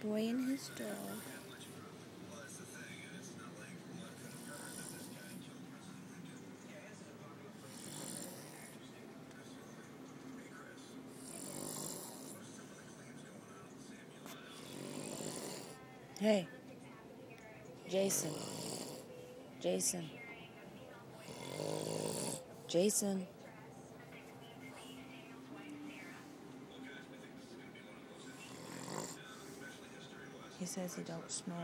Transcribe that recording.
boy and his dog. Hey, Jason. Jason. Jason. He says he don't snore.